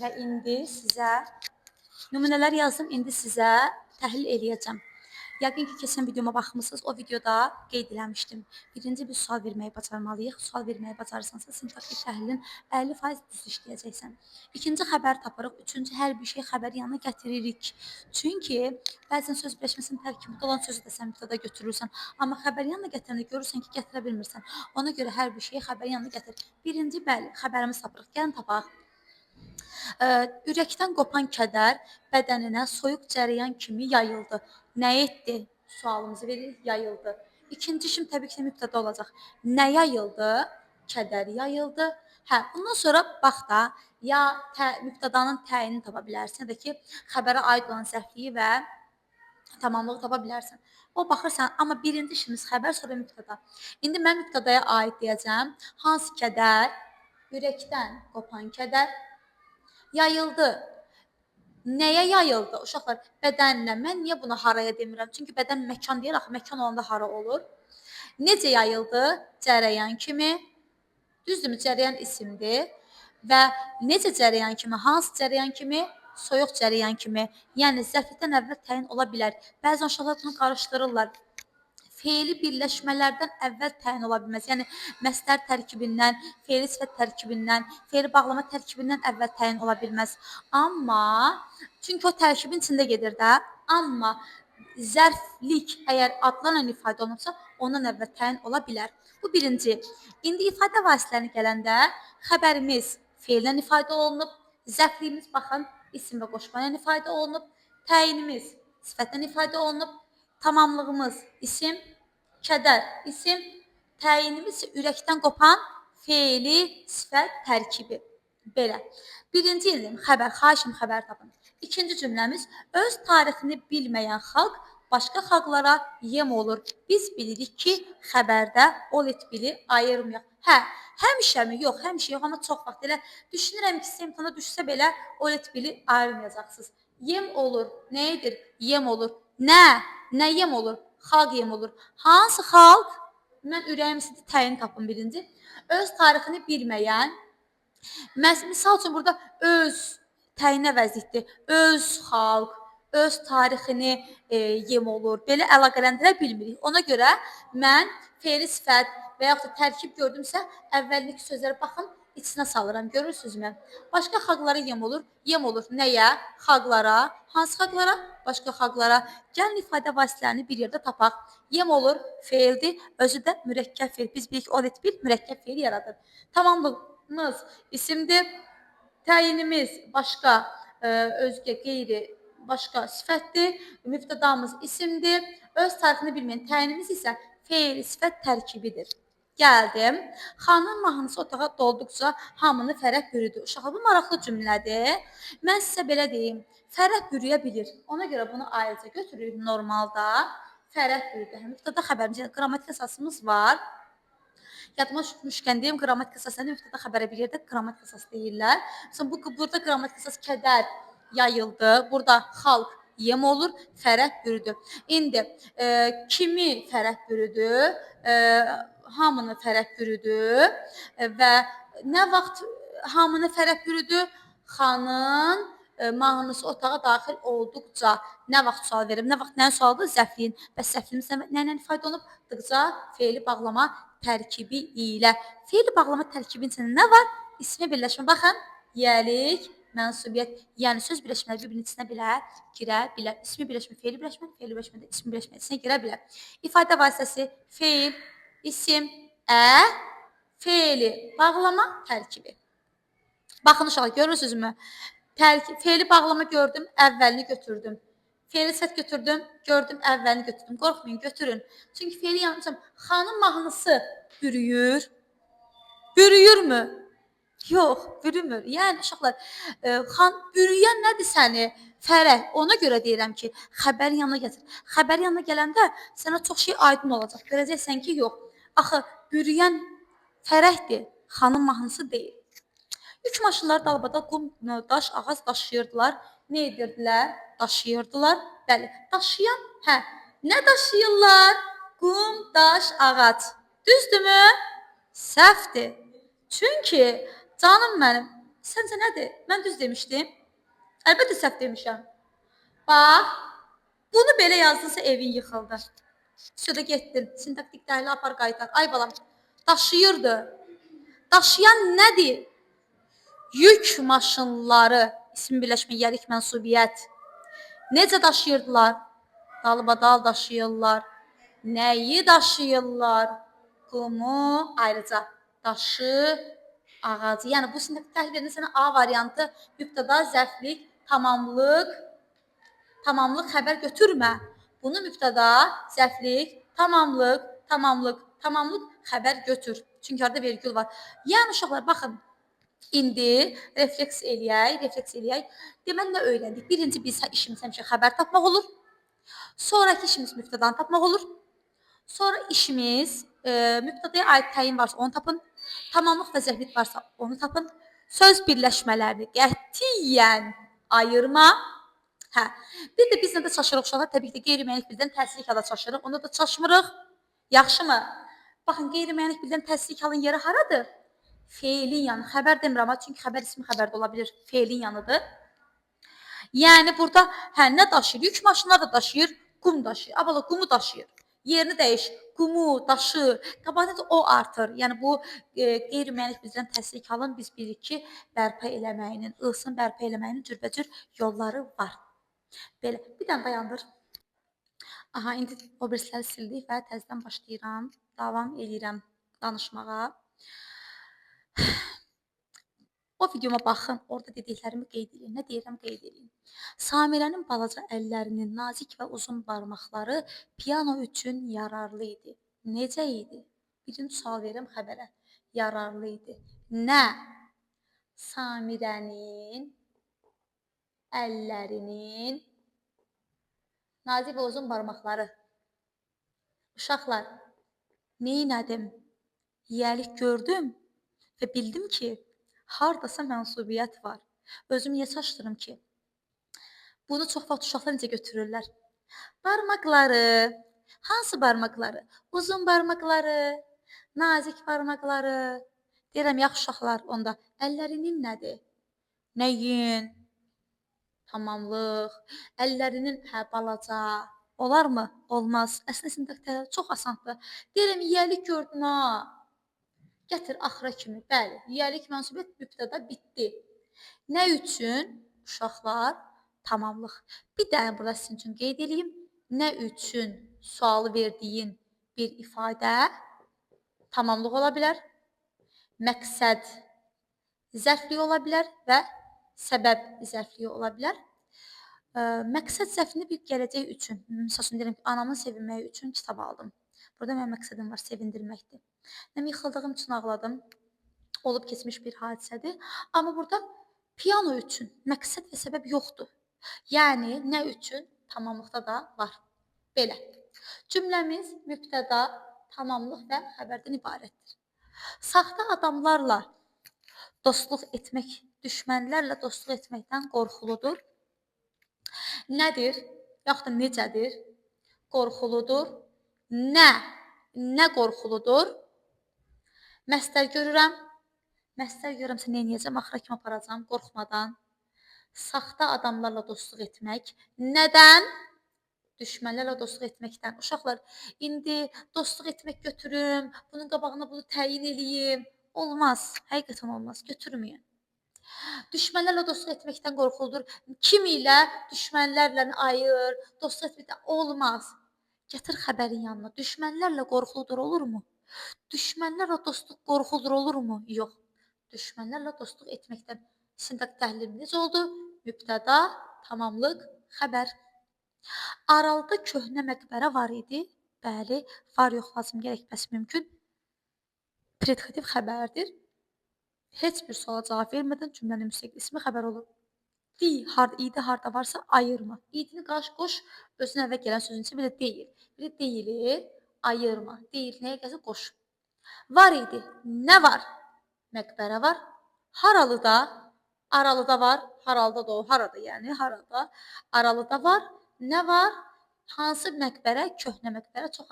Və indi sizə nümunələr yazdım, indi sizə təhlil eləyəcəm. Yəqin ki, keçən videoma baxmısınız, o videoda qeyd eləmişdim. Birinci bir sual verməyi bacarmalıyıq. Sual verməyi bacarırsansa, sintaktik təhlilin 50% düz işləyəcəksən. İkinci xəbər tapırıq, üçüncü hər bir şey xəbər yanına gətiririk. Çünki bəzən söz birləşməsinin tərkibində olan sözü də sən mübtəda götürürsən, amma xəbər yanına gətirəndə görürsən ki, gətirə bilmirsən. Ona görə hər bir şeyi xəbər yanına gətir. Birinci, bəli, xəbərimizi tapırıq. Gəlin tapaq. Ürəkdən qopan kədər bədəninə soyuq cərəyan kimi yayıldı. Nə etdi? Sualımızı veririk, yayıldı. İkinci işim təbii ki, mübtəda olacaq. Nə yayıldı? Kədər yayıldı. Bundan sonra bax da, ya mübtədanın təyinini tapa bilərsən, ya da ki, xəbərə aid olan səhvliyi və tamamlığı tapa bilərsən. O baxırsan, amma birinci işimiz xəbər, sonra mübtəda. İndi mən mübtədaya aid deyəcəm. Hansı kədər? Ürəkdən qopan kədər yayıldı. Nəyə yayıldı? Uşaqlar, bədənlə. Mən niyə bunu haraya demirəm? Çünki bədən məkan deyil, axı məkan olanda hara olur? Necə yayıldı? Cərəyan kimi. Düzdürmü? Cərəyan isimdir. Və necə cərəyan kimi? Hansı cərəyan kimi? Soyuq cərəyan kimi. Yəni, zərflikdən əvvəl təyin ola bilər. Bəzən uşaqlar bunu qarışdırırlar. Feili birləşmələrdən əvvəl təyin ola bilməz. Yəni, məsdər tərkibindən, feili sifət tərkibindən, feili bağlama tərkibindən əvvəl təyin ola bilməz. Amma, çünki o tərkibin içində gedir də, amma zərflik əgər adlarla ifadə olunubsa, ondan əvvəl təyin ola bilər. Bu birinci. İndi ifadə vasitələrinə gələndə, xəbərimiz feillə ifadə olunub, zərfliyimiz, baxın, isim və qoşmayla ifadə olunub, təyinimiz sifətlə ifadə olunub, tamamlığımız isim, kədər isim, təyinimiz ürəkdən qopan feili sifət tərkibi. Belə. Birinci ildim, xəbər, xahişim xəbər tapın. İkinci cümləmiz, öz tarixini bilməyən xalq başqa xalqlara yem olur. Biz bilirik ki, xəbərdə ol et bili ayırmayaq. Həmişəmi? Yox, həmişə yox, amma çox vaxt elə düşünürəm ki, imtihana düşsə belə ol et bili ayırmayacaqsınız. Yem olur. Nə edir? Yem olur. Nə yem olur? Xalq yem olur. Hansı xalq? Mən ürəyim sizdə təyin tapın birinci. Öz tarixini bilməyən, misal üçün burada öz təyinə vəzifdir. Öz xalq, öz tarixini yem olur. Belə əlaqələndirə bilmirik. Ona görə mən feili sifət və yaxud da tərkib gördümsə, əvvəllik sözlərə baxın, içinə salıram. Görürsünüzmü? Başqa xalqlara yem olur. Yem olur. Nəyə? Xalqlara. Hansı xalqlara? Başqa xalqlara. Gəlin ifadə vasitələrini bir yerdə tapaq. Yem olur, feildir. Özü də mürəkkəb feil. Biz bilirik, ol et bil, mürəkkəb feil yaradır. Tamamlığımız isimdir. Təyinimiz başqa, özgə, qeyri, başqa sifətdir. Mübtədamız isimdir. Öz tarixini bilməyən təyinimiz isə feil sifət tərkibidir. Gəldim. Xanın mahnısı otağa dolduqca hamını fərəh bürüdü. Uşaqlar, bu maraqlı cümlədir. Mən sizə belə deyim, fərəh bürüyə bilir. Ona görə bunu ayrıca götürürük normalda. Fərəh bürüdü. Mübtəda xəbərimizdə qrammatik əsasımız var. Yadıma düşmüşkən deyim, qrammatik əsasında mübtəda xəbərə bir yerdə qrammatik əsas deyirlər. Məsələn, burada qrammatik əsas kədər yayıldı. Burada xalq yem olur, fərəh bürüdü. İndi kimi fərəh bürüdü? Hamını fərəh bürüdü və nə vaxt hamını fərəh bürüdü? Xanın mahnısı otağa daxil olduqca nə vaxt sual verim? Nə vaxt nəyin sualıdır? Zəfliyin. Bəs zəfliyimiz nə ilə ifadə olunub? Dıqca feili bağlama tərkibi ilə. Feili bağlama tərkibinin içində nə var? İsmi birləşmə. Baxın, yiyəlik, mənsubiyyət, yəni söz birləşmələri bir-birinin içinə girə bilər. İsmi birləşmə, feili birləşmə, feili birləşmə də ismi birləşmə içinə girə bilər. İfadə vasitəsi feil, isim, feili bağlama tərkibi. Baxın uşaqlar, görürsünüzmü? Feili bağlama gördüm, əvvəlini götürdüm. Feili sifət götürdüm, gördüm, əvvəlini götürdüm. Qorxmayın, götürün. Çünki feili yanılmışam. Xanın mahnısı bürüyür. Bürüyürmü? Yox, bürümür. Yəni, uşaqlar, bürüyən nədir səni? Fərəh. Ona görə deyirəm ki, xəbərin yanına gətir. Xəbərin yanına gələndə sənə çox şey aydın olacaq. Görəcəksən ki, yox. Axı, bürüyən fərəhdir, xanın mahnısı deyil. Yük maşınları dalbada qum, daş, ağac daşıyırdılar. Nə edirdilər? Daşıyırdılar. Bəli, daşıyan, nə daşıyırlar? Qum, daş, ağac. Düzdürmü? Səhvdir. Çünki, canım mənim, Səncə nədir? Mən düz demişdim. Əlbəttə səhv demişəm. Bax, bunu belə yazdınsa evin yıxıldı. Şurada getdin, sintaktik təhlil apar qaytar. Ay balam, daşıyırdı. Daşıyan nədir? Yük maşınları, isim birləşmə, yerik mənsubiyyət. Necə daşıyırdılar? Dalbadal daşıyırlar. Nəyi daşıyırlar? Qumu, ayrıca daşı, ağacı. Yəni bu sintaktik təhlildə sənə A variantı mübtəda, zərflik, tamamlıq xəbər götürmə. Bunu mübtəda, zərflik, tamamlıq xəbər götür. Çünki orada vergül var. Yəni uşaqlar baxın. İndi refleks eləyək. Deməli nə öyrəndik? Birinci biz işimiz həmişə xəbər tapmaq olur. Sonraki işimiz mübtədanı tapmaq olur. Sonra işimiz mübtədaya aid təyin varsa onu tapın. Tamamlıq və zərflik varsa onu tapın. Söz birləşmələrini qətiyyən ayırma. Hə. Bir də biz nədə çaşırıq uşaqlar? Təbii ki, qeyri-müəyyənlik bildən təsirlik hala çaşırıq. Onda da çaşmırıq. Yaxşımı? Baxın, qeyri-müəyyənlik bildən təsirlik halın yeri haradır? Feilin yanı. Xəbər demirəm, çünki xəbər ismi xəbərdə ola bilir. Feilin yanıdır. Yəni burada nə daşıyır? Yük maşınları da daşıyır, qum daşıyır. Abala qumu daşıyır. Yerini dəyiş. Qumu, daşı, qabaqda o artır. Yəni bu qeyri-müəyyənlik bildirən təsirlik halın biz bilirik ki, bərpa eləməyinin, ılsın bərpa eləməyinin cürbəcür yolları var. Belə, bir dənə dayandır. Aha, indi o birisləri sildik və təzədən başlayıram. Davam edirəm danışmağa. O videoma baxın, orada dediklərimi qeyd edin. Nə deyirəm, qeyd edin. Samirənin balaca əllərinin nazik və uzun barmaqları piano üçün yararlı idi. Necə idi? Birinci sual verirəm xəbərə. Yararlı idi. Nə? Samirənin əllərinin nazik və uzun barmaqları. Uşaqlar, neynədim? Yiyəlik gördüm və bildim ki, hardasa mənsubiyyət var. Özümü niyə çaşdırım ki? Bunu çox vaxt uşaqlar necə götürürlər? Barmaqları, hansı barmaqları? Uzun barmaqları, nazik barmaqları. Deyirəm, yaxşı uşaqlar onda. Əllərinin nədir? Nəyin? Tamamlıq. Əllərinin balaca. Olarmı? Olmaz. Əslində sintaktik çox asandır. Deyirəm, yiyəlik gördün ha. Gətir axıra kimi. Bəli, yiyəlik mənsubiyyət mübtəda bitdi. Nə üçün? Uşaqlar, tamamlıq. Bir dənə burada sizin üçün qeyd edeyim. Nə üçün sualı verdiyin bir ifadə tamamlıq ola bilər, məqsəd zərfliyi ola bilər və səbəb zərfliyi ola bilər. Məqsəd zərfini bir gələcək üçün, məsələn deyirəm ki, anamın sevinməyi üçün kitab aldım. Burada mənim məqsədim var, sevindirməkdir. Nəm yıxıldığım üçün ağladım, olub keçmiş bir hadisədir. Amma burada piano üçün məqsəd və səbəb yoxdur. Yəni, nə üçün? Tamamlıqda da var. Belə. Cümləmiz mübtəda, tamamlıq və xəbərdən ibarətdir. Saxta adamlarla dostluq etmək, düşmənlərlə dostluq etməkdən qorxuludur. Nədir? Yaxud da necədir? Qorxuludur. Nə qorxuludur? Məstər görürəm. Məstər görürəmsə nə edəcəm? Axıra kimi aparacam, qorxmadan. Saxta adamlarla dostluq etmək. Nədən? Düşmənlərlə dostluq etməkdən. Uşaqlar, indi dostluq etmək götürüm, bunun qabağına bunu təyin eləyim. Olmaz, həqiqətən olmaz, götürməyin. Düşmənlərlə dostluq etməkdən qorxuludur. Kim ilə düşmənlərlə ayır, dostluq etməkdən olmaz. Gətir xəbərin yanına. Düşmənlərlə qorxuludur, olurmu? Düşmənlərlə dostluq qorxuludur, olurmu? Yox. Düşmənlərlə dostluq etməkdən sintaktik təhlil necə oldu? Mübtəda, tamamlıq, xəbər. Aralıda köhnə məqbərə var idi. Bəli, var yox lazım gərək bəs mümkün. Predikativ xəbərdir. Heç bir suala cavab vermədən cümlənin müstəqil ismi xəbər olur. İdi harda varsa ayırma. İdini qoş, özünə əvvəl gələn sözün içində bir də deyil. Bir də deyili ayırma. Deyil, nəyə gəlsə qoş. Var idi. Nə var? Məqbərə var. Haralıda, aralıda var. Haralıda da o, harada yəni, harada. Aralıda var. Nə var? Hansı məqbərə? Köhnə məqbərə. Çox